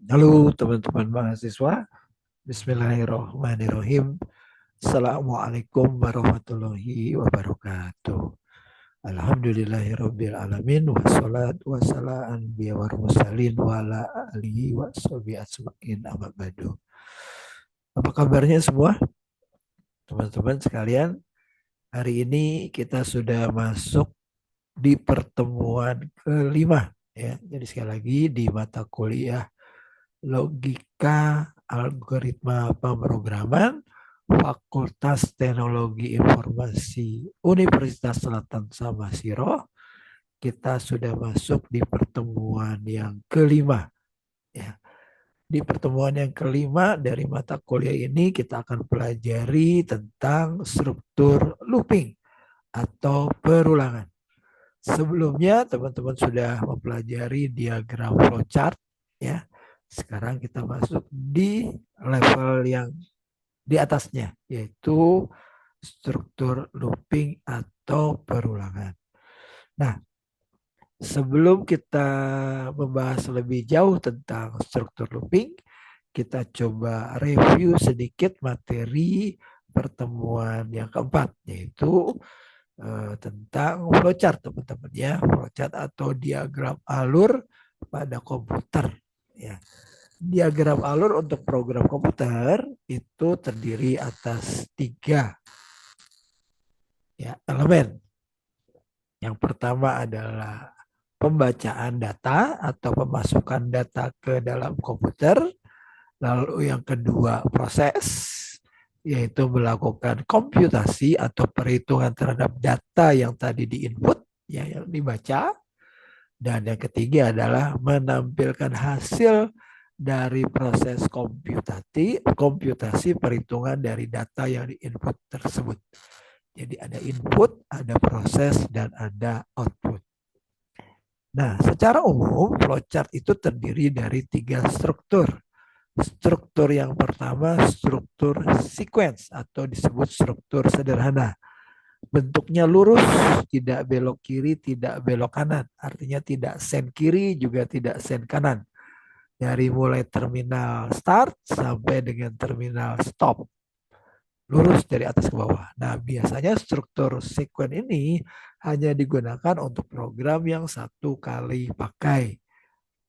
Halo teman-teman mahasiswa, Bismillahirrahmanirrahim. Assalamualaikum warahmatullahi wabarakatuh. Alhamdulillahirabbil alamin wassalatu wassalamu anbiya war mursalin wa ala alihi washabihi ajmain amma ba'du. Apa kabarnya semua? Teman-teman sekalian, hari ini kita sudah masuk di pertemuan kelima ya. Jadi sekali lagi di mata kuliah Logika Algoritma Pemrograman Fakultas Teknologi Informasi Universitas Selatan Samosir. Kita sudah masuk di pertemuan yang kelima ya. Di pertemuan yang kelima dari mata kuliah ini kita akan pelajari tentang struktur looping atau perulangan. Sebelumnya teman-teman sudah mempelajari diagram flowchart ya. Sekarang kita masuk di level yang di atasnya, yaitu struktur looping atau perulangan. Nah, sebelum kita membahas lebih jauh tentang struktur looping, kita coba review sedikit materi pertemuan yang keempat, yaitu tentang flowchart teman-teman ya, flowchart atau diagram alur pada komputer ya. Diagram alur untuk program komputer itu terdiri atas 3 ya elemen. Yang pertama adalah pembacaan data atau pemasukan data ke dalam komputer. Lalu yang kedua proses, yaitu melakukan komputasi atau perhitungan terhadap data yang tadi diinput, ya, yang dibaca. Dan yang ketiga adalah menampilkan hasil dari proses komputasi perhitungan dari data yang diinput tersebut. Jadi ada input, ada proses, dan ada output. Nah, secara umum flowchart itu terdiri dari 3 struktur. Struktur yang pertama struktur sequence atau disebut struktur sederhana. Bentuknya lurus, tidak belok kiri, tidak belok kanan. Artinya tidak sen kiri juga tidak sen kanan. Dari mulai terminal start sampai dengan terminal stop. Lurus dari atas ke bawah. Nah, biasanya struktur sequence ini hanya digunakan untuk program yang satu kali pakai.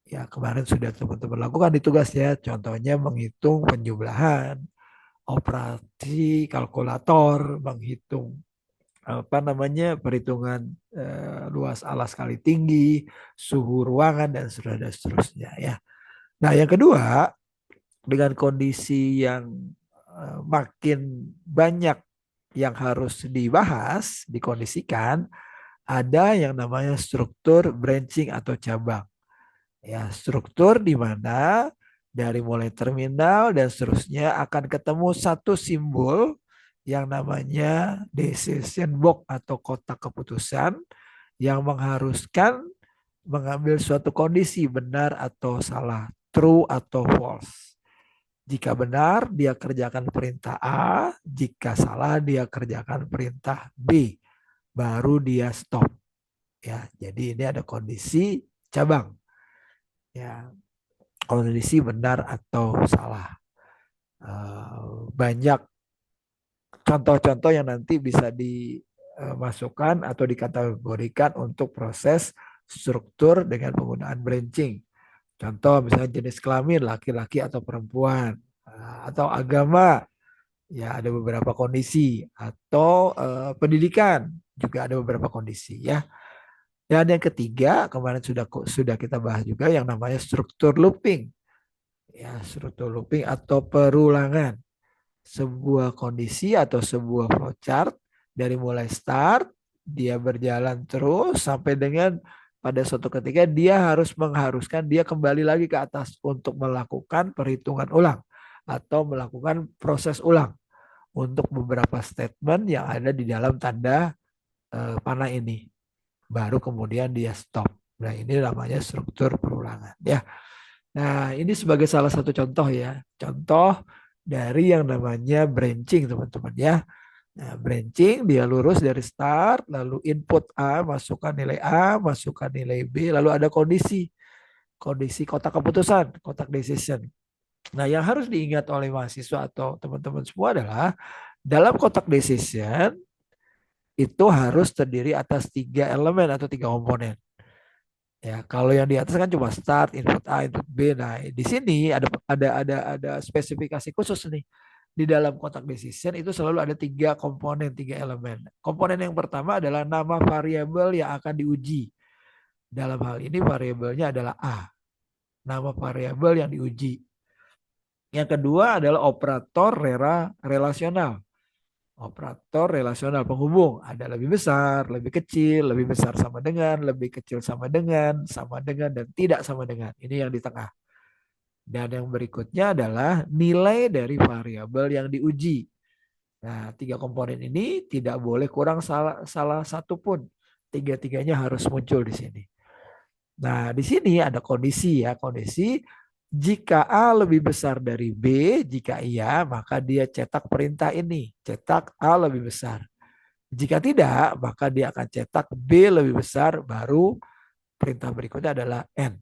Ya, kemarin sudah teman-teman lakukan di tugasnya. Contohnya menghitung penjumlahan, operasi kalkulator, menghitung perhitungan luas alas kali tinggi, suhu ruangan dan seterusnya ya. Nah, yang kedua, dengan kondisi yang makin banyak yang harus dibahas, dikondisikan, ada yang namanya struktur branching atau cabang. Ya, struktur di mana dari mulai terminal dan seterusnya akan ketemu satu simbol yang namanya decision box atau kotak keputusan yang mengharuskan mengambil suatu kondisi benar atau salah, true atau false. Jika benar, dia kerjakan perintah A. Jika salah, dia kerjakan perintah B. Baru dia stop. Ya, jadi ini ada kondisi cabang. Ya, kondisi benar atau salah. Banyak contoh-contoh yang nanti bisa dimasukkan atau dikategorikan untuk proses struktur dengan penggunaan branching. Contoh misalnya jenis kelamin laki-laki atau perempuan, atau agama, ya ada beberapa kondisi, atau pendidikan juga ada beberapa kondisi ya. Dan yang ketiga kemarin sudah kita bahas juga yang namanya struktur looping. Ya, struktur looping atau perulangan. Sebuah kondisi atau sebuah flowchart dari mulai start dia berjalan terus sampai dengan pada suatu ketika dia mengharuskan dia kembali lagi ke atas untuk melakukan perhitungan ulang atau melakukan proses ulang untuk beberapa statement yang ada di dalam tanda panah ini. Baru kemudian dia stop. Nah, ini namanya struktur perulangan ya. Nah, ini sebagai salah satu contoh ya. Contoh dari yang namanya branching teman-teman ya. Nah, branching dia lurus dari start, lalu input A, masukkan nilai A, masukkan nilai B, lalu ada kondisi. kondisi kotak keputusan, kotak decision. Nah, yang harus diingat oleh mahasiswa atau teman-teman semua adalah dalam kotak decision itu harus terdiri atas 3 elemen atau 3 komponen. Ya, kalau yang di atas kan cuma start, input A, input B. Nah, di sini ada spesifikasi khusus nih. Di dalam kotak decision itu selalu ada 3 komponen, 3 elemen. Komponen yang pertama adalah nama variabel yang akan diuji. Dalam hal ini variabelnya adalah A, nama variabel yang diuji. Yang kedua adalah operator relasional. Operator relasional penghubung ada lebih besar, lebih kecil, lebih besar sama dengan, lebih kecil sama dengan, dan tidak sama dengan. Ini yang di tengah. Dan yang berikutnya adalah nilai dari variabel yang diuji. Nah, 3 komponen ini tidak boleh kurang salah satu pun. Tiga-tiganya harus muncul di sini. Nah, di sini ada kondisi ya, kondisi jika A lebih besar dari B, jika iya maka dia cetak perintah ini, cetak A lebih besar. Jika tidak, maka dia akan cetak B lebih besar, baru perintah berikutnya adalah N.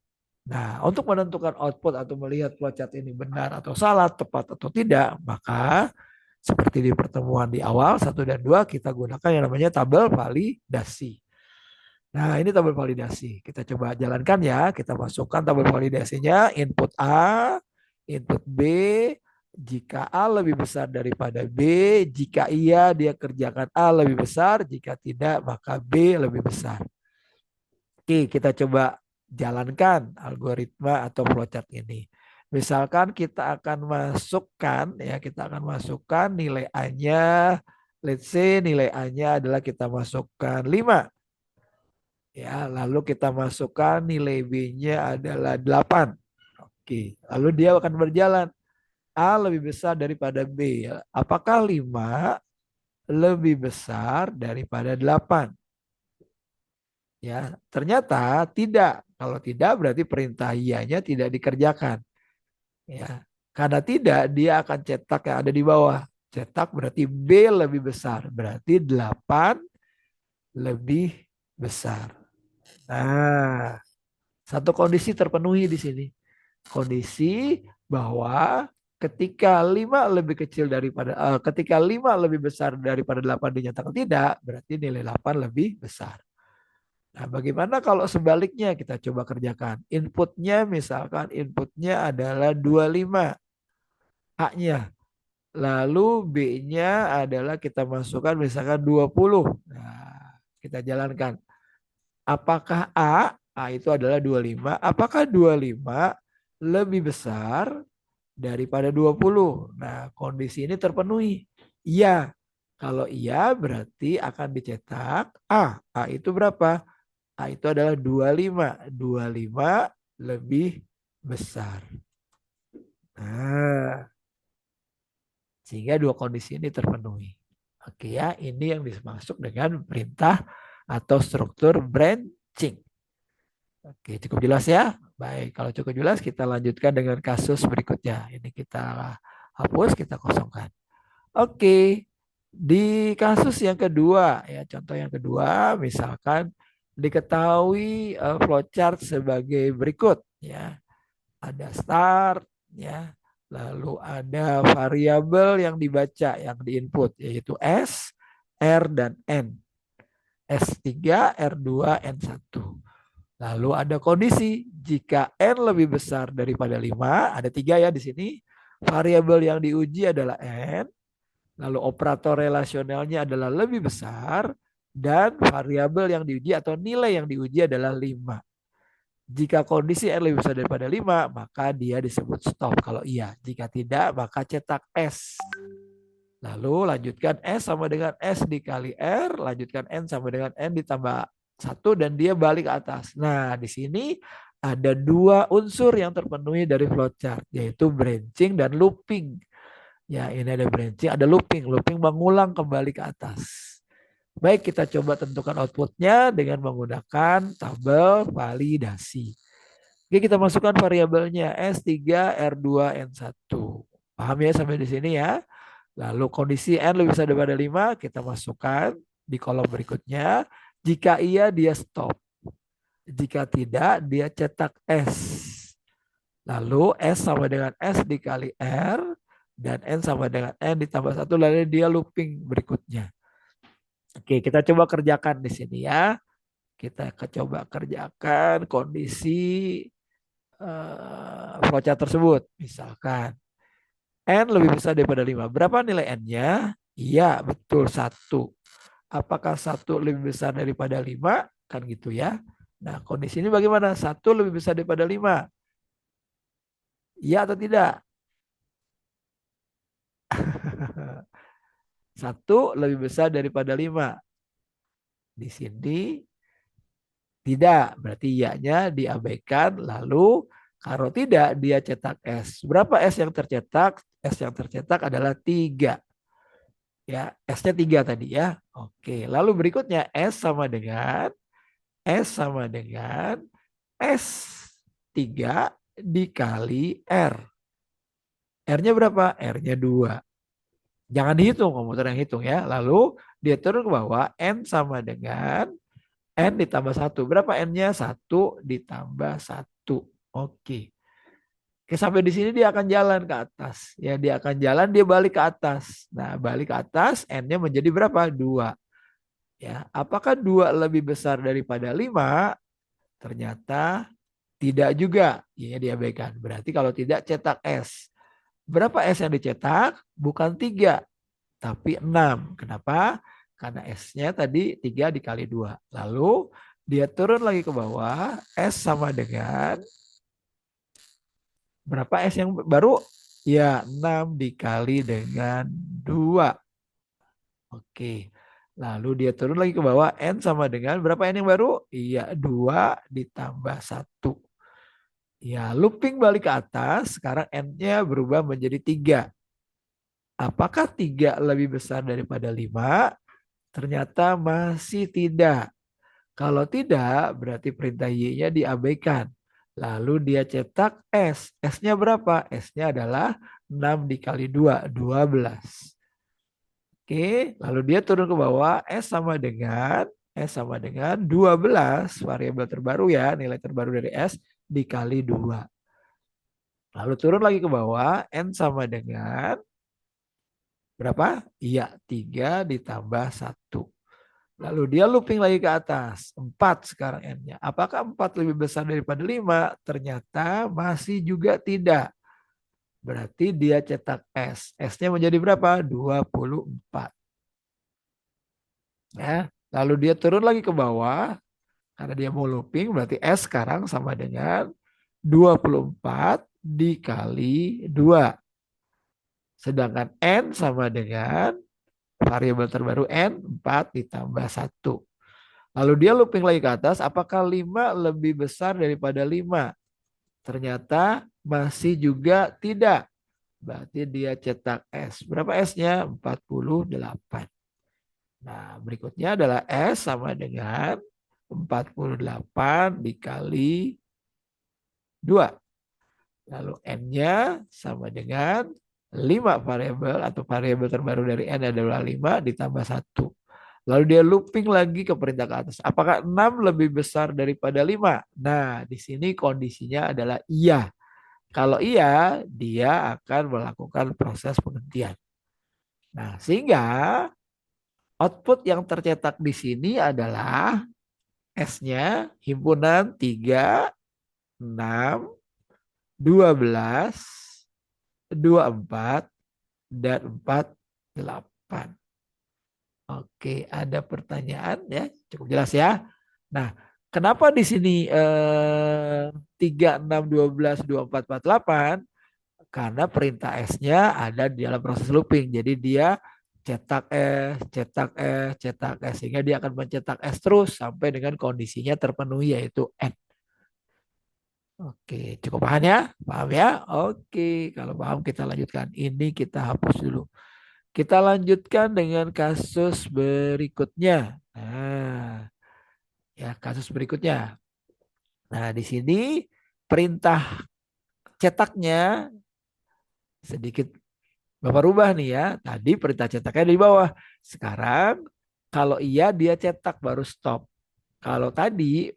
Nah, untuk menentukan output atau melihat flowchart ini benar atau salah, tepat atau tidak, maka seperti di pertemuan di awal 1 dan 2 kita gunakan yang namanya tabel validasi. Nah, ini tabel validasi. Kita coba jalankan ya. Kita masukkan tabel validasinya. Input A, input B. Jika A lebih besar daripada B, jika iya dia kerjakan A lebih besar, jika tidak maka B lebih besar. Oke, kita coba jalankan algoritma atau flowchart ini. Misalkan kita akan masukkan ya, kita akan masukkan nilai A-nya, let's say nilai A-nya adalah kita masukkan 5. Ya, lalu kita masukkan nilai B-nya adalah 8. Oke, lalu dia akan berjalan. A lebih besar daripada B. Apakah 5 lebih besar daripada 8? Ya, ternyata tidak. Kalau tidak berarti perintah iya-nya tidak dikerjakan. Ya, karena tidak dia akan cetak yang ada di bawah. Cetak berarti B lebih besar. Berarti 8 lebih besar. Nah, satu kondisi terpenuhi di sini. Kondisi bahwa ketika 5 lebih kecil daripada ketika 5 lebih besar daripada 8 dinyatakan tidak, berarti nilai 8 lebih besar. Nah, bagaimana kalau sebaliknya kita coba kerjakan? Inputnya misalkan inputnya adalah 25 A-nya. Lalu B-nya adalah kita masukkan misalkan 20. Nah, kita jalankan. Apakah A itu adalah 25, apakah 25 lebih besar daripada 20? Nah, kondisi ini terpenuhi. Iya. Kalau iya berarti akan dicetak A. A itu berapa? A itu adalah 25. 25 lebih besar. Nah, sehingga dua kondisi ini terpenuhi. Oke ya, ini yang dimaksud dengan perintah atau struktur branching. Oke, cukup jelas ya? Baik, kalau cukup jelas kita lanjutkan dengan kasus berikutnya. Ini kita hapus, kita kosongkan. Oke, di kasus yang kedua, ya contoh yang kedua, misalkan diketahui flowchart sebagai berikut, ya. Ada start, ya. Lalu ada variabel yang dibaca, yang diinput, yaitu S, R, dan N. S3, R2, N1. Lalu ada kondisi jika N lebih besar daripada 5, ada 3 ya di sini. Variabel yang diuji adalah N, lalu operator relasionalnya adalah lebih besar, dan variabel yang diuji atau nilai yang diuji adalah 5. Jika kondisi N lebih besar daripada 5, maka dia disebut stop kalau iya. Jika tidak, maka cetak S. Lalu lanjutkan S sama dengan S dikali R, lanjutkan N sama dengan N ditambah 1 dan dia balik ke atas. Nah, di sini ada 2 unsur yang terpenuhi dari flowchart, yaitu branching dan looping. Ya, ini ada branching, ada looping. Looping mengulang kembali ke atas. Baik, kita coba tentukan outputnya dengan menggunakan tabel validasi. Oke, kita masukkan variabelnya S3, R2, N1. Paham ya sampai di sini ya? Lalu kondisi N lebih besar daripada 5, kita masukkan di kolom berikutnya. Jika iya, dia stop. Jika tidak, dia cetak S. Lalu S sama dengan S dikali R. Dan N sama dengan N ditambah 1. Lalu dia looping berikutnya. Oke, kita coba kerjakan di sini ya. Kita coba kerjakan kondisi flowchart tersebut. Misalkan N lebih besar daripada 5. Berapa nilai N-nya? Iya, betul 1. Apakah 1 lebih besar daripada 5? Kan gitu ya. Nah, kondisi ini bagaimana? 1 lebih besar daripada 5. Iya atau tidak? 1 lebih besar daripada 5. Di sini tidak. Berarti iya-nya diabaikan. Lalu kalau tidak dia cetak S. Berapa S yang tercetak? S yang tercetak adalah 3. Ya, S-nya 3 tadi ya. Oke, lalu berikutnya S sama dengan S3 dikali R. R-nya berapa? R-nya 2. Jangan dihitung, komputer yang hitung ya. Lalu dia turun ke bawah, N sama dengan N ditambah 1. Berapa N-nya? 1 ditambah 1. Oke. Oke, sampai di sini dia akan jalan ke atas. Ya, dia akan jalan, dia balik ke atas. Nah, balik ke atas, N-nya menjadi berapa? 2. Ya, apakah 2 lebih besar daripada 5? Ternyata tidak juga. Ya, diabaikan. Berarti kalau tidak cetak S. Berapa S yang dicetak? Bukan 3, tapi 6. Kenapa? Karena S-nya tadi 3 dikali 2. Lalu dia turun lagi ke bawah. S sama dengan berapa S yang baru? Ya, 6 dikali dengan 2. Oke. Lalu dia turun lagi ke bawah. N sama dengan berapa N yang baru? Iya, 2 ditambah 1. Ya, looping balik ke atas. Sekarang N-nya berubah menjadi 3. Apakah 3 lebih besar daripada 5? Ternyata masih tidak. Kalau tidak, berarti perintah Y-nya diabaikan. Lalu dia cetak S. S-nya berapa? S-nya adalah 6 dikali 2, 12. Oke, lalu dia turun ke bawah. S sama dengan 12, variabel terbaru ya, nilai terbaru dari S dikali 2. Lalu turun lagi ke bawah, N sama dengan berapa? Iya, 3 ditambah 1. Lalu dia looping lagi ke atas. 4 sekarang N-nya. Apakah 4 lebih besar daripada 5? Ternyata masih juga tidak. Berarti dia cetak S. S-nya menjadi berapa? 24. Ya. Lalu dia turun lagi ke bawah. Karena dia mau looping, berarti S sekarang sama dengan 24 dikali 2. Sedangkan N sama dengan variabel terbaru N, 4 ditambah 1. Lalu dia looping lagi ke atas, apakah 5 lebih besar daripada 5? Ternyata masih juga tidak. Berarti dia cetak S. Berapa S-nya? 48. Nah, berikutnya adalah S sama dengan 48 dikali 2. Lalu N-nya sama dengan 5 variabel atau variabel terbaru dari N adalah 5 ditambah 1. Lalu dia looping lagi ke perintah ke atas. Apakah 6 lebih besar daripada 5? Nah, di sini kondisinya adalah iya. Kalau iya, dia akan melakukan proses penghentian. Nah, sehingga output yang tercetak di sini adalah S-nya himpunan 3, 6, 12, 24, dan 48. Oke, ada pertanyaan ya? Cukup jelas ya. Nah, kenapa di sini 3, 6, 12, 24, 48? Karena perintah S-nya ada di dalam proses looping. Jadi dia cetak S, cetak S, cetak S. Sehingga dia akan mencetak S terus sampai dengan kondisinya terpenuhi yaitu N. Oke, cukup paham ya? Paham ya? Oke, kalau paham kita lanjutkan. Ini kita hapus dulu. Kita lanjutkan dengan kasus berikutnya. Nah, ya kasus berikutnya. Nah, di sini perintah cetaknya sedikit Bapak rubah nih ya. Tadi perintah cetaknya di bawah. Sekarang kalau iya dia cetak baru stop. Kalau tadi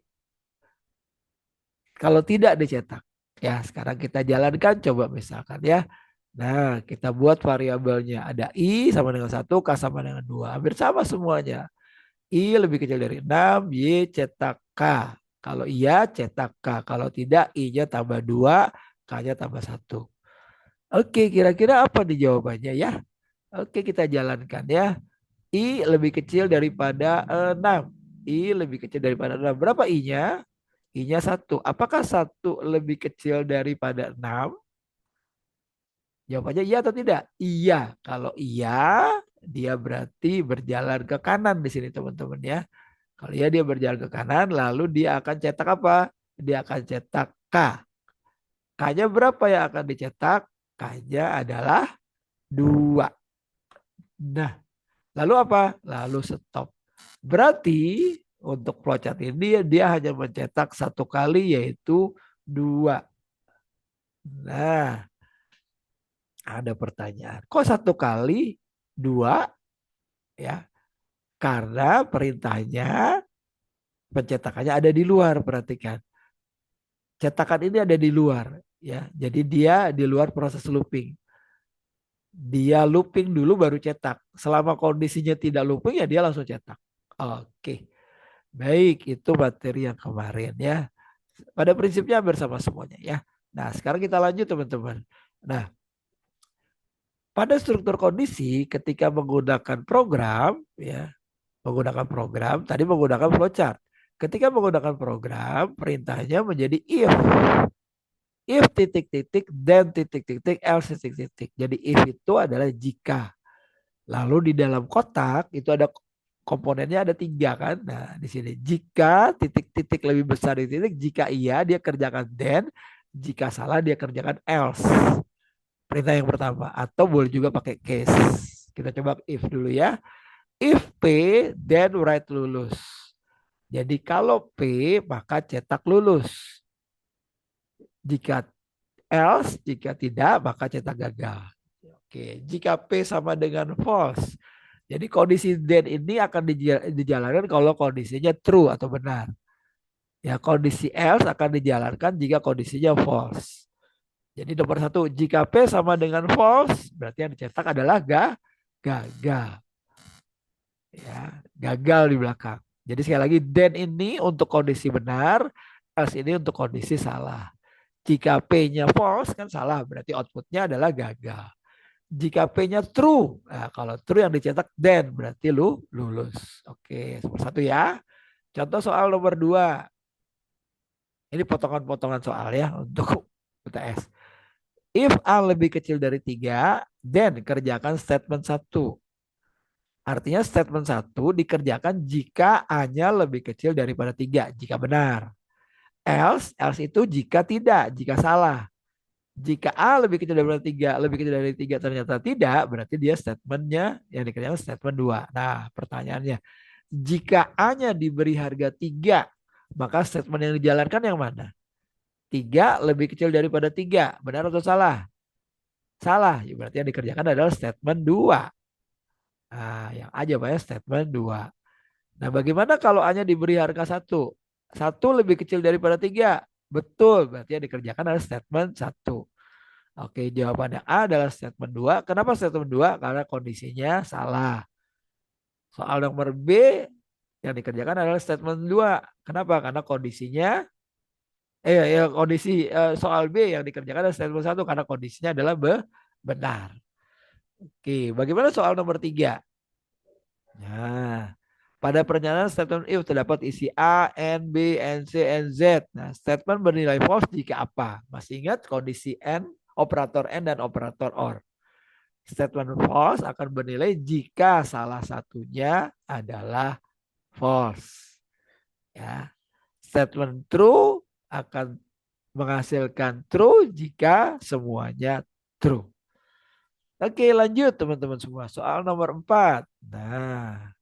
kalau tidak dicetak. Ya, sekarang kita jalankan coba misalkan ya. Nah, kita buat variabelnya. Ada I sama dengan 1, K sama dengan 2. Hampir sama semuanya. I lebih kecil dari 6, Y cetak K. Kalau iya cetak K. Kalau tidak I-nya tambah 2, K-nya tambah 1. Oke, kira-kira apa nih jawabannya ya? Oke, kita jalankan ya. I lebih kecil daripada 6. I lebih kecil daripada 6. Berapa I-nya? I-nya 1. Apakah 1 lebih kecil daripada 6? Jawabannya iya atau tidak? Iya. Kalau iya, dia berarti berjalan ke kanan di sini teman-teman ya. Kalau iya dia berjalan ke kanan, lalu dia akan cetak apa? Dia akan cetak K. K-nya berapa yang akan dicetak? K-nya adalah 2. Nah, lalu apa? Lalu stop. Berarti untuk flowchart ini dia hanya mencetak satu kali yaitu 2. Nah, ada pertanyaan. Kok satu kali 2 ya? Karena perintahnya pencetakannya ada di luar, perhatikan. Cetakan ini ada di luar ya. Jadi dia di luar proses looping. Dia looping dulu baru cetak. Selama kondisinya tidak looping ya dia langsung cetak. Oke. Baik, itu materi yang kemarin ya. Pada prinsipnya bersama semuanya ya. Nah, sekarang kita lanjut teman-teman. Nah, pada struktur kondisi ketika menggunakan program ya, menggunakan program tadi menggunakan flowchart. Ketika menggunakan program, perintahnya menjadi if titik titik then titik titik else titik titik. Jadi if itu adalah jika. Lalu di dalam kotak itu ada komponennya ada 3 kan. Nah di sini jika titik titik lebih besar di titik, jika iya dia kerjakan then, jika salah dia kerjakan else. Perintah yang pertama atau boleh juga pakai case. Kita coba if dulu ya. If P then write lulus. Jadi kalau P maka cetak lulus. Jika else, jika tidak maka cetak gagal. Oke, jika P sama dengan false. Jadi kondisi then ini akan dijalankan kalau kondisinya true atau benar. Ya, kondisi else akan dijalankan jika kondisinya false. Jadi nomor 1, jika P sama dengan false, berarti yang dicetak adalah gagal. Ya, gagal di belakang. Jadi sekali lagi then ini untuk kondisi benar, else ini untuk kondisi salah. Jika P-nya false kan salah, berarti outputnya adalah gagal. Jika P-nya true, nah kalau true yang dicetak then berarti lu lulus. Oke, nomor 1 ya. Contoh soal nomor 2. Ini potongan-potongan soal ya untuk UTS. If A lebih kecil dari 3, then kerjakan statement 1. Artinya statement 1 dikerjakan jika A-nya lebih kecil daripada 3, jika benar. Else itu jika tidak, jika salah. Jika A lebih kecil daripada 3, lebih kecil dari 3 ternyata tidak, berarti dia statementnya yang dikerjakan statement 2. Nah, pertanyaannya, jika A-nya diberi harga 3, maka statement yang dijalankan yang mana? 3 lebih kecil daripada 3, benar atau salah? Salah, ya berarti yang dikerjakan adalah statement 2. Nah, yang A jawabannya statement 2. Nah, bagaimana kalau A-nya diberi harga 1? 1 lebih kecil daripada 3. Betul, berarti yang dikerjakan adalah statement 1. Oke, jawabannya A adalah statement 2. Kenapa statement 2? Karena kondisinya salah. Soal nomor B yang dikerjakan adalah statement 2. Kenapa? Karena kondisinya soal B yang dikerjakan adalah statement 1 karena kondisinya adalah benar. Oke, bagaimana soal nomor 3? Nah, pada pernyataan statement if terdapat isi A, N, B, N, C, N, Z. Nah, statement bernilai false jika apa? Masih ingat kondisi N, operator N dan operator OR. Statement false akan bernilai jika salah satunya adalah false. Ya. Statement true akan menghasilkan true jika semuanya true. Oke, lanjut teman-teman semua. Soal nomor 4. Nah,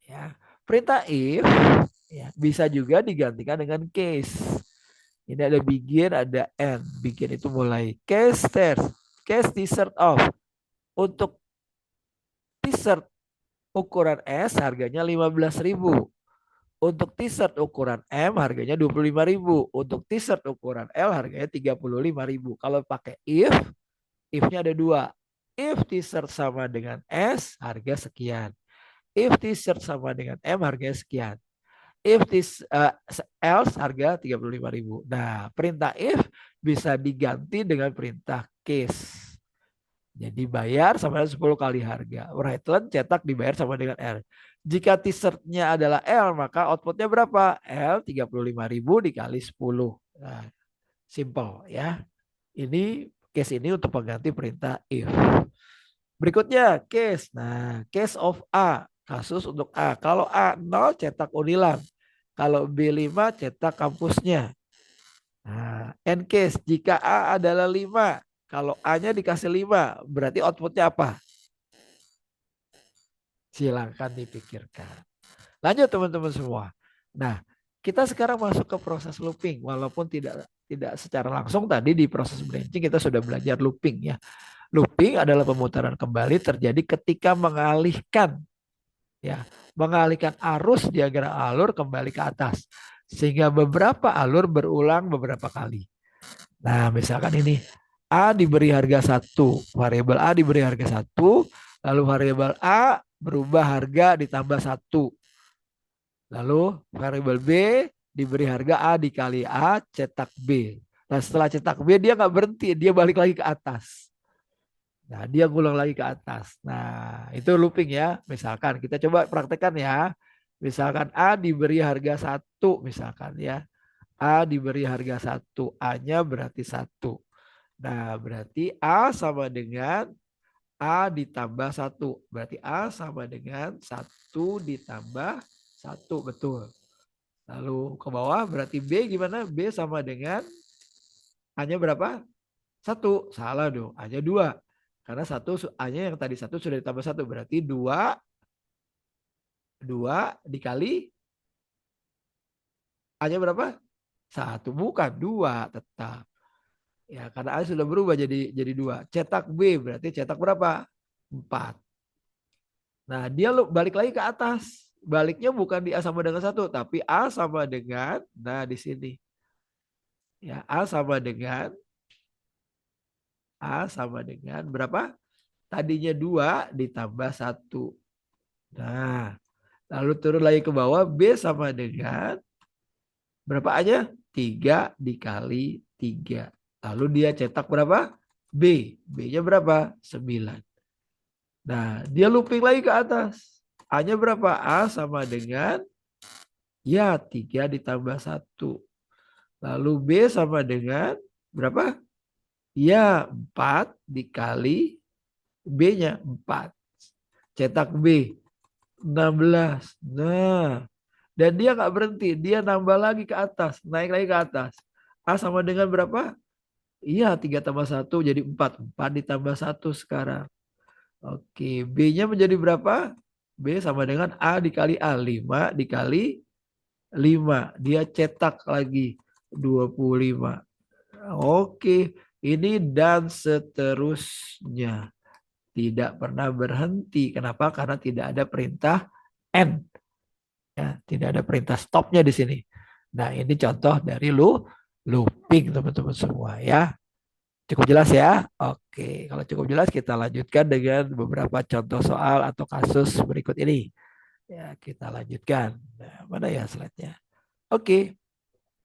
ya. Perintah if ya, bisa juga digantikan dengan case. Ini ada begin, ada end. Begin itu mulai. Case start, case t-shirt off. Untuk t-shirt ukuran S harganya 15.000. Untuk t-shirt ukuran M harganya 25.000. Untuk t-shirt ukuran L harganya 35.000. Kalau pakai if-nya ada dua. If t-shirt sama dengan S, harga sekian. If t-shirt sama dengan M, harganya sekian. If this else, harga 35.000. Nah, perintah if bisa diganti dengan perintah case. Jadi bayar sama dengan 10 kali harga. Right cetak dibayar sama dengan L. Jika t-shirtnya adalah L, maka outputnya berapa? L 35.000 dikali 10. Nah, simple ya. Ini case ini untuk pengganti perintah if. Berikutnya case. Nah, case of A. Kasus untuk A. Kalau A 0 cetak Unilang. Kalau B5 cetak kampusnya. Nah, N case. Jika A adalah 5. Kalau A-nya dikasih 5. Berarti outputnya apa? Silahkan dipikirkan. Lanjut teman-teman semua. Nah, kita sekarang masuk ke proses looping. Walaupun tidak secara langsung tadi di proses branching kita sudah belajar looping ya. Looping adalah pemutaran kembali terjadi ketika mengalihkan arus diagram alur kembali ke atas sehingga beberapa alur berulang beberapa kali. Nah, misalkan ini A diberi harga 1, variabel A diberi harga 1, lalu variabel A berubah harga ditambah 1. Lalu variabel B diberi harga A dikali A cetak B. Nah, setelah cetak B dia nggak berhenti, dia balik lagi ke atas. Nah, dia ngulang lagi ke atas. Nah, itu looping ya. Misalkan kita coba praktekkan ya. Misalkan A diberi harga 1 misalkan ya. A diberi harga 1, A-nya berarti 1. Nah, berarti A sama dengan A ditambah 1. Berarti A sama dengan 1 ditambah 1. Betul. Lalu ke bawah berarti B gimana? B sama dengan A-nya berapa? 1. Salah dong. A-nya 2. Karena 1 A-nya yang tadi 1 sudah ditambah 1. Berarti 2 dikali A-nya berapa? 1. Bukan 2 tetap. Ya, karena A sudah berubah jadi 2. Cetak B berarti cetak berapa? 4. Nah, dia balik lagi ke atas. Baliknya bukan di A sama dengan 1, tapi A sama dengan, nah di sini. Ya, A sama dengan berapa? Tadinya 2 ditambah 1. Nah, lalu turun lagi ke bawah, B sama dengan berapa aja? 3 dikali 3. Lalu dia cetak berapa? B. B-nya berapa? 9. Nah, dia looping lagi ke atas. A-nya berapa? A sama dengan ya 3 ditambah 1. Lalu B sama dengan berapa? Ya 4 dikali B-nya 4. Cetak B 16. Nah, dan dia nggak berhenti. Dia nambah lagi ke atas. Naik lagi ke atas. A sama dengan berapa? Iya 3 tambah 1 jadi 4. 4 ditambah 1 sekarang. Oke. B-nya menjadi berapa? B sama dengan A dikali A. 5 dikali 5. Dia cetak lagi 25. Oke. Ini dan seterusnya. Tidak pernah berhenti. Kenapa? Karena tidak ada perintah end. Ya, tidak ada perintah stopnya di sini. Nah, ini contoh dari looping teman-teman semua ya. Cukup jelas ya? Oke, kalau cukup jelas kita lanjutkan dengan beberapa contoh soal atau kasus berikut ini. Ya, kita lanjutkan. Nah, mana ya slide-nya? Oke.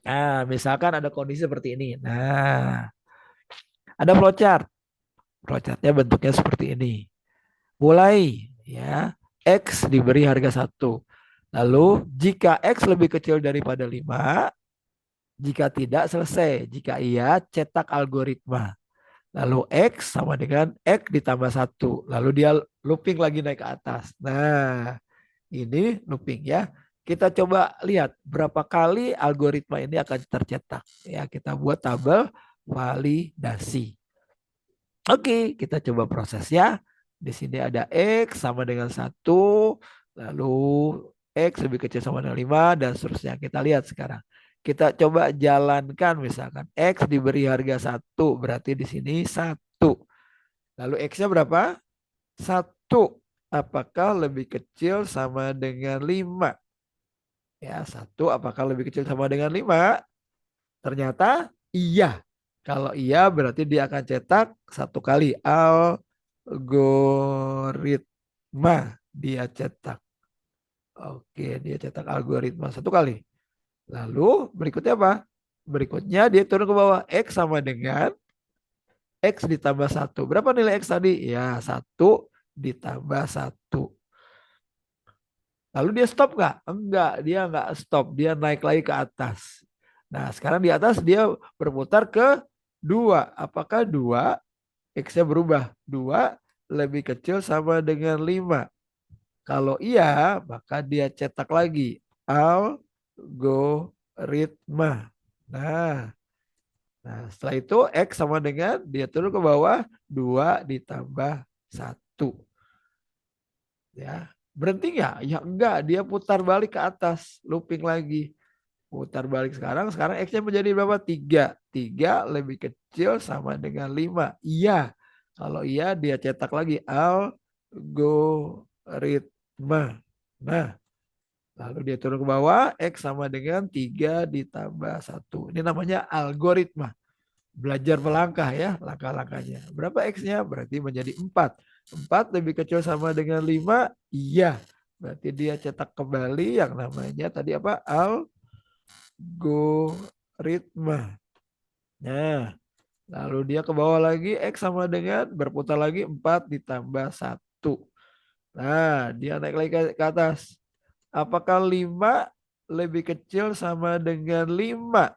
Nah, misalkan ada kondisi seperti ini. Nah, ada flowchart. Flowchartnya bentuknya seperti ini. Mulai ya, X diberi harga 1. Lalu jika X lebih kecil daripada 5, jika tidak selesai. Jika iya, cetak algoritma. Lalu X sama dengan X ditambah 1. Lalu dia looping lagi naik ke atas. Nah, ini looping ya. Kita coba lihat berapa kali algoritma ini akan tercetak. Ya, kita buat tabel validasi. Oke, kita coba prosesnya. Di sini ada X sama dengan 1. Lalu X lebih kecil sama dengan 5. Dan seterusnya. Kita lihat sekarang. Kita coba jalankan misalkan. X diberi harga 1. Berarti di sini 1. Lalu X-nya berapa? 1. Apakah lebih kecil sama dengan 5? Ya, 1 apakah lebih kecil sama dengan 5? Ternyata iya. Kalau iya berarti dia akan cetak 1 kali. Algoritma dia cetak. Oke, dia cetak algoritma 1 kali. Lalu berikutnya apa? Berikutnya dia turun ke bawah. X sama dengan X ditambah 1. Berapa nilai X tadi? Ya, 1 ditambah 1. Lalu dia stop nggak? Enggak, dia nggak stop. Dia naik lagi ke atas. Nah, sekarang di atas dia berputar ke 2. Apakah 2 X-nya berubah? 2 lebih kecil sama dengan 5. Kalau iya, maka dia cetak lagi algoritma. Nah, setelah itu X sama dengan dia turun ke bawah 2 ditambah 1. Ya, berhenti nggak? Ya enggak, dia putar balik ke atas, looping lagi. Putar balik sekarang X-nya menjadi berapa? 3. 3 lebih kecil sama dengan 5. Iya. Kalau iya dia cetak lagi algoritma. Nah, lalu dia turun ke bawah, X sama dengan 3 ditambah 1. Ini namanya algoritma. Belajar melangkah ya, langkah-langkahnya. Berapa X-nya? Berarti menjadi 4. 4 lebih kecil sama dengan 5? Iya. Berarti dia cetak kembali yang namanya tadi apa? Algoritma. Nah, lalu dia ke bawah lagi, X sama dengan berputar lagi 4 ditambah 1. Nah, dia naik lagi ke atas. Apakah 5 lebih kecil sama dengan 5?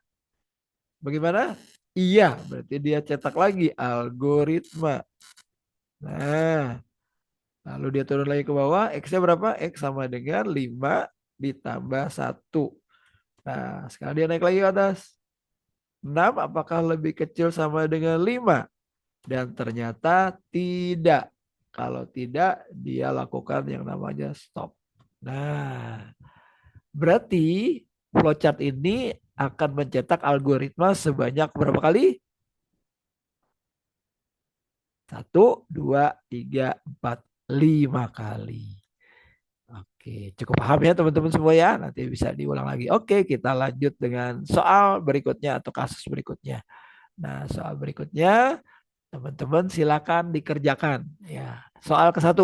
Bagaimana? Iya, berarti dia cetak lagi algoritma. Nah, lalu dia turun lagi ke bawah, X-nya berapa? X sama dengan 5 ditambah 1. Nah, sekarang dia naik lagi ke atas. 6 apakah lebih kecil sama dengan 5? Dan ternyata tidak. Kalau tidak, dia lakukan yang namanya stop. Nah, berarti flowchart ini akan mencetak algoritma sebanyak berapa kali? 1, 2, 3, 4, 5 kali. Oke, cukup paham ya teman-teman semua ya. Nanti bisa diulang lagi. Oke, kita lanjut dengan soal berikutnya atau kasus berikutnya. Nah, soal berikutnya teman-teman silakan dikerjakan. Ya, soal ke-1.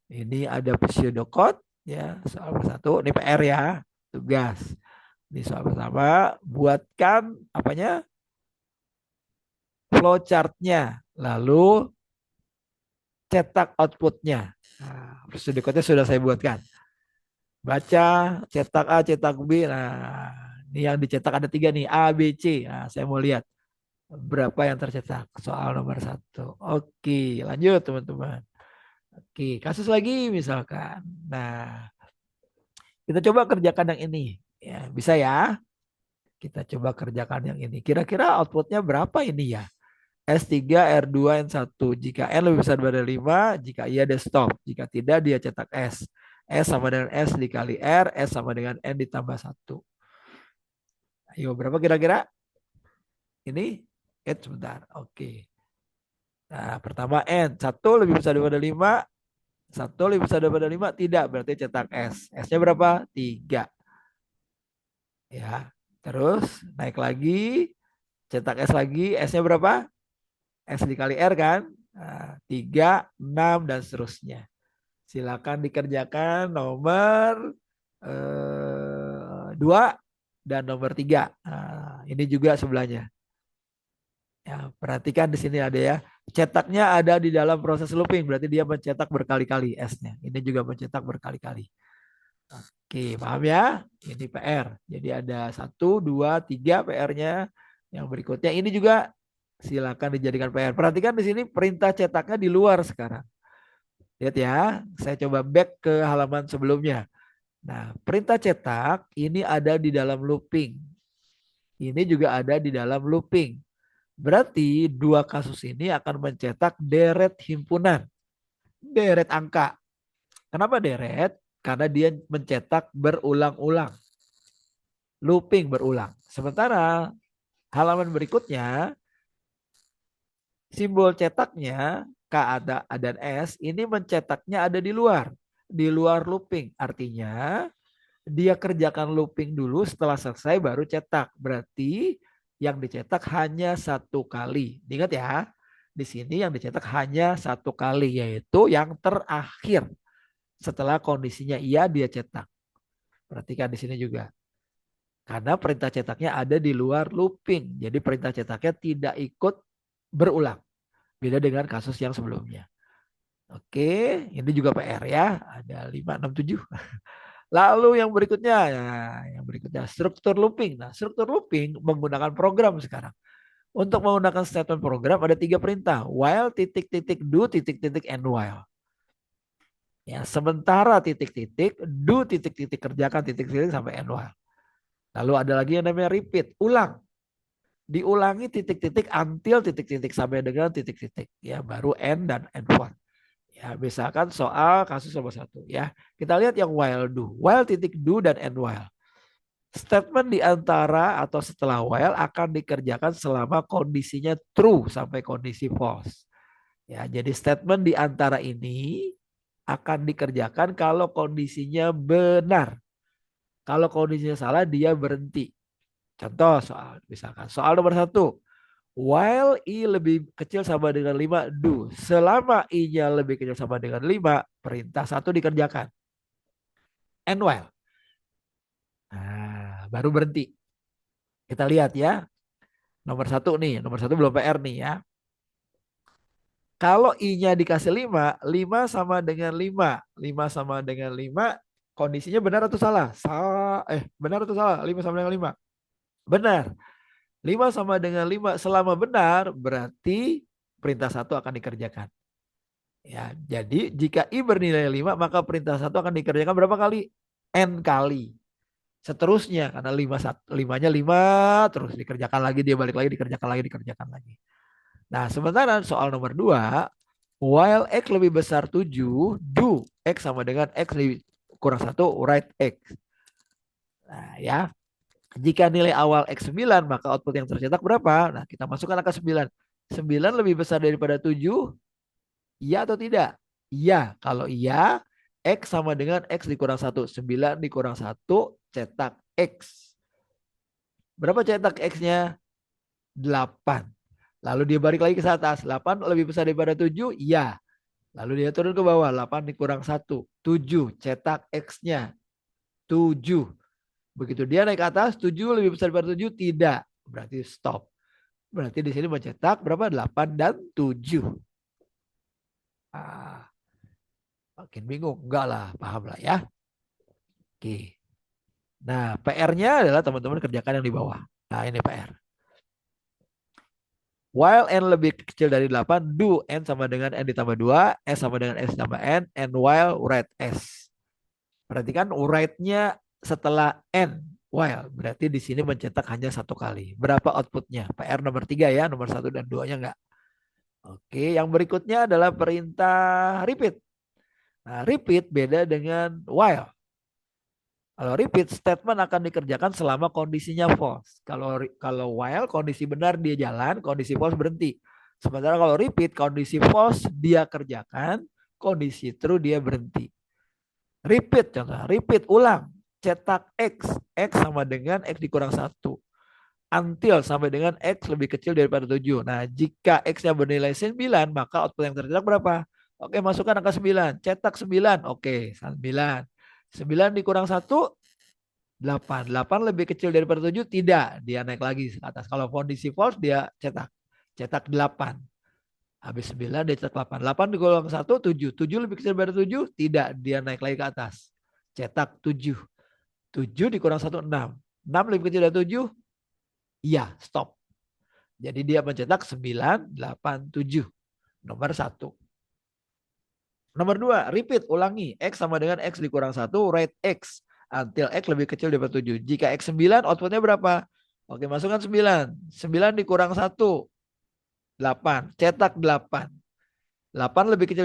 Ini ada pseudocode ya. Soal ke-1 ini PR ya, tugas. Ini soal pertama, buatkan apanya? Flowchartnya. Lalu cetak outputnya. Nah, studi code sudah saya buatkan. Baca, cetak A, cetak B. Nah, ini yang dicetak ada 3 nih, A, B, C. Nah, saya mau lihat berapa yang tercetak. Soal nomor 1. Oke, lanjut teman-teman. Oke, kasus lagi misalkan. Nah, kita coba kerjakan yang ini. Ya, bisa ya. Kita coba kerjakan yang ini. Kira-kira outputnya berapa ini ya? S3, R2, N1. Jika N lebih besar dari 5, jika iya dia stop. Jika tidak dia cetak S. S sama dengan S dikali R, S sama dengan N ditambah 1. Ayo berapa kira-kira? Ini? Sebentar. Oke. Nah pertama N. 1 lebih besar daripada 5. 1 lebih besar daripada 5. Tidak. Berarti cetak S. S-nya berapa? 3. Ya. Terus naik lagi. Cetak S lagi. S-nya berapa? S dikali R kan? Nah, 3, 6, dan seterusnya. Silakan dikerjakan nomor 2 dan nomor 3. Nah, ini juga sebelahnya. Ya, perhatikan di sini ada ya. Cetaknya ada di dalam proses looping, berarti dia mencetak berkali-kali S-nya. Ini juga mencetak berkali-kali. Oke, paham ya? Ini PR. Jadi ada 1, 2, 3 PR-nya. Yang berikutnya ini juga silakan dijadikan PR. Perhatikan di sini perintah cetaknya di luar sekarang. Lihat ya, saya coba back ke halaman sebelumnya. Nah, perintah cetak ini ada di dalam looping. Ini juga ada di dalam looping. Berarti dua kasus ini akan mencetak deret himpunan, deret angka. Kenapa deret? Karena dia mencetak berulang-ulang, looping berulang. Sementara halaman berikutnya, simbol cetaknya K ada A dan S ini mencetaknya ada di luar looping. Artinya dia kerjakan looping dulu, setelah selesai baru cetak. Berarti yang dicetak hanya satu kali. Ingat ya, di sini yang dicetak hanya satu kali, yaitu yang terakhir. Setelah kondisinya iya dia cetak. Perhatikan di sini juga. Karena perintah cetaknya ada di luar looping. Jadi perintah cetaknya tidak ikut berulang. Beda dengan kasus yang sebelumnya. Oke, ini juga PR ya. Ada 5, 6, 7. Lalu yang berikutnya struktur looping. Nah, struktur looping menggunakan program sekarang. Untuk menggunakan statement program ada 3 perintah. While titik-titik do titik-titik and while. Ya, sementara titik-titik do titik-titik kerjakan titik-titik sampai and while. Lalu ada lagi yang namanya repeat, ulang. Diulangi titik-titik until titik-titik sampai dengan titik-titik. Ya, baru and dan and for. Ya, misalkan soal kasus nomor 1 ya. Kita lihat yang while do. While titik do dan and while. Statement di antara atau setelah while akan dikerjakan selama kondisinya true sampai kondisi false. Ya, jadi statement di antara ini akan dikerjakan kalau kondisinya benar. Kalau kondisinya salah dia berhenti. Contoh soal misalkan soal nomor 1. While I lebih kecil sama dengan 5 do. Selama I-nya lebih kecil sama dengan 5, perintah 1 dikerjakan. And while. Nah, baru berhenti. Kita lihat ya. Nomor 1 nih, nomor 1 belum PR nih ya. Kalau I-nya dikasih 5, 5 sama dengan 5. 5 sama dengan 5, kondisinya benar atau salah? Benar atau salah? 5 sama dengan 5. Benar. 5 sama dengan 5 selama benar, berarti perintah 1 akan dikerjakan. Ya, jadi jika I bernilai 5, maka perintah 1 akan dikerjakan berapa kali? N kali. Seterusnya, karena 5-nya 5, terus dikerjakan lagi, dia balik lagi, dikerjakan lagi. Nah, sementara soal nomor 2, while X lebih besar 7, do X sama dengan X lebih kurang 1, write X. Nah, ya. Jika nilai awal X 9, maka output yang tercetak berapa? Nah, kita masukkan angka 9. 9 lebih besar daripada 7, iya atau tidak? Iya. Kalau iya, X sama dengan X dikurang 1. 9 dikurang 1, cetak X. Berapa cetak X-nya? 8. Lalu dia balik lagi ke atas. 8 lebih besar daripada 7? Iya. Lalu dia turun ke bawah. 8 dikurang 1. 7. Cetak X-nya. 7. Begitu dia naik ke atas, 7 lebih besar daripada 7? Tidak. Berarti stop. Berarti di sini mencetak berapa? 8 dan 7. Ah, makin bingung. Enggak lah, paham lah ya. Oke. Nah, PR-nya adalah teman-teman kerjakan yang di bawah. Nah, ini PR. While n lebih kecil dari 8, do n sama dengan n ditambah 2, s sama dengan s ditambah n, and while write s. Perhatikan write-nya setelah n, while. Berarti di sini mencetak hanya satu kali. Berapa outputnya? PR nomor 3 ya, nomor 1 dan 2-nya enggak. Oke, yang berikutnya adalah perintah repeat. Nah, repeat beda dengan while. Kalau repeat statement akan dikerjakan selama kondisinya false. Kalau while kondisi benar dia jalan, kondisi false berhenti. Sementara kalau repeat kondisi false dia kerjakan, kondisi true dia berhenti. Repeat contoh, repeat ulang, cetak X, X sama dengan X dikurang 1. Until sampai dengan X lebih kecil daripada 7. Nah, jika X-nya bernilai 9, maka output yang tercetak berapa? Oke, masukkan angka 9. Cetak 9. Oke, 9. 9 dikurang 1, 8. 8 lebih kecil daripada 7? Tidak. Dia naik lagi ke atas. Kalau kondisi false, dia cetak. Cetak 8. Habis 9, dia cetak 8. 8 dikurang 1, 7. 7 lebih kecil daripada 7? Tidak. Dia naik lagi ke atas. Cetak 7. 7 dikurang 1, 6. 6 lebih kecil dari 7? Iya, stop. Jadi dia mencetak 9, 8, 7. Nomor 1. Nomor 2, repeat, ulangi. X sama dengan X dikurang 1, write X. Until X lebih kecil daripada 7. Jika X 9, outputnya berapa? Oke, masukkan 9. 9 dikurang 1, 8. Cetak 8. 8 lebih kecil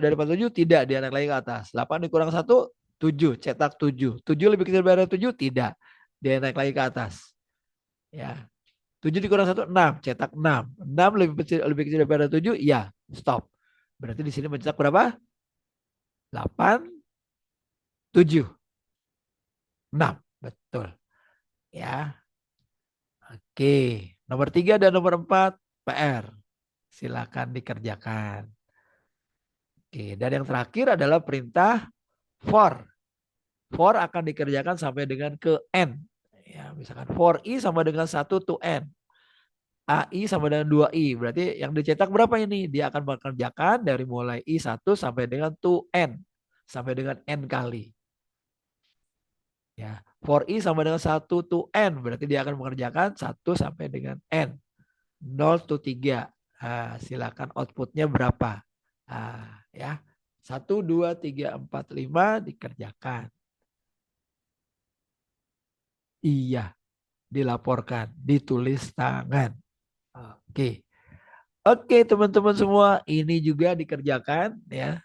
daripada 7? Tidak, dia naik lagi ke atas. 8 dikurang 1, 7. Cetak 7. 7 lebih kecil daripada 7? Tidak. Dia naik lagi ke atas. Ya. 7 dikurang 1, 6. Cetak 6. 6 lebih kecil daripada 7? Ya, stop. Berarti di sini mencetak berapa? 8, 7. 6. Betul. Ya. Oke. Nomor 3 dan nomor 4 PR. Silakan dikerjakan. Oke. Dan yang terakhir adalah perintah for. For akan dikerjakan sampai dengan ke N. Ya, misalkan for I sama dengan 1 to N. AI sama dengan 2I. Berarti yang dicetak berapa ini? Dia akan mengerjakan dari mulai I1 sampai dengan to N. Sampai dengan N kali. Ya, for I sama dengan 1 to N. Berarti dia akan mengerjakan 1 sampai dengan N. 0 to 3. Nah, silakan outputnya berapa. Nah, ya. 1, 2, 3, 4, 5 dikerjakan. Iya, dilaporkan, ditulis tangan. Oke. Oke, teman-teman semua, ini juga dikerjakan ya.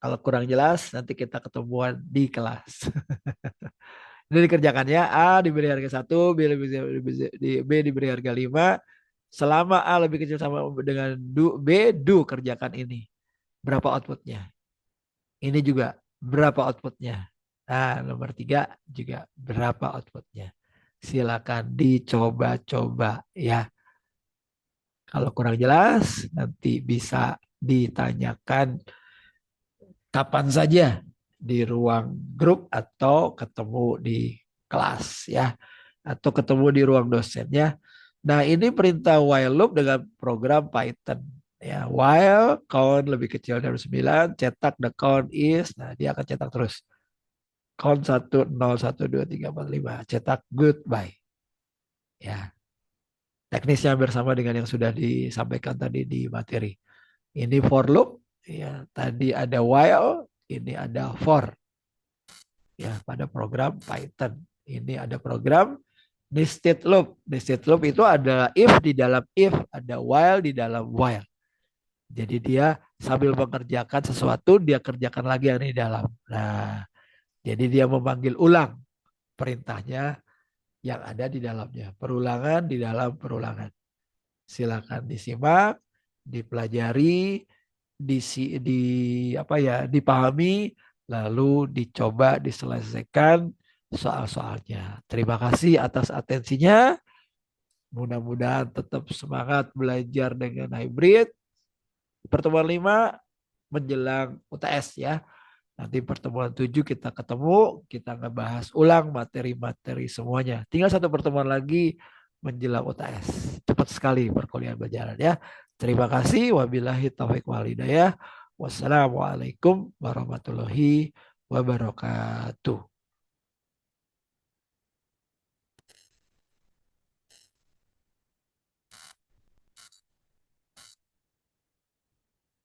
Kalau kurang jelas, nanti kita ketemuan di kelas. Ini dikerjakannya A diberi harga 1, B diberi harga 5. Selama A lebih kecil sama dengan B, kerjakan ini. Berapa outputnya? Ini juga berapa outputnya? Nah, nomor 3 juga berapa outputnya? Silakan dicoba-coba ya. Kalau kurang jelas, nanti bisa ditanyakan kapan saja di ruang grup atau ketemu di kelas ya, atau ketemu di ruang dosennya. Nah, ini perintah while loop dengan program Python ya. While count lebih kecil dari 9, cetak the count is, nah dia akan cetak terus. Count 1 0 1 2 3 4 5, cetak goodbye. Ya. Teknisnya bersama dengan yang sudah disampaikan tadi di materi. Ini for loop, ya. Tadi ada while, ini ada for. Ya, pada program Python. Ini ada program nested loop. Nested loop itu ada if di dalam if, ada while di dalam while. Jadi dia sambil mengerjakan sesuatu, dia kerjakan lagi yang di dalam. Nah, jadi dia memanggil ulang perintahnya yang ada di dalamnya. Perulangan di dalam perulangan. Silakan disimak, dipelajari, di apa ya, dipahami, lalu dicoba diselesaikan soal-soalnya. Terima kasih atas atensinya. Mudah-mudahan tetap semangat belajar dengan hybrid. Pertemuan 5 menjelang UTS ya. Nanti pertemuan 7 kita ketemu, kita ngebahas ulang materi-materi semuanya. Tinggal satu pertemuan lagi menjelang UTS. Cepat sekali perkuliahan berjalan ya. Terima kasih. Wabillahi taufiq wal hidayah. Wassalamualaikum warahmatullahi wabarakatuh.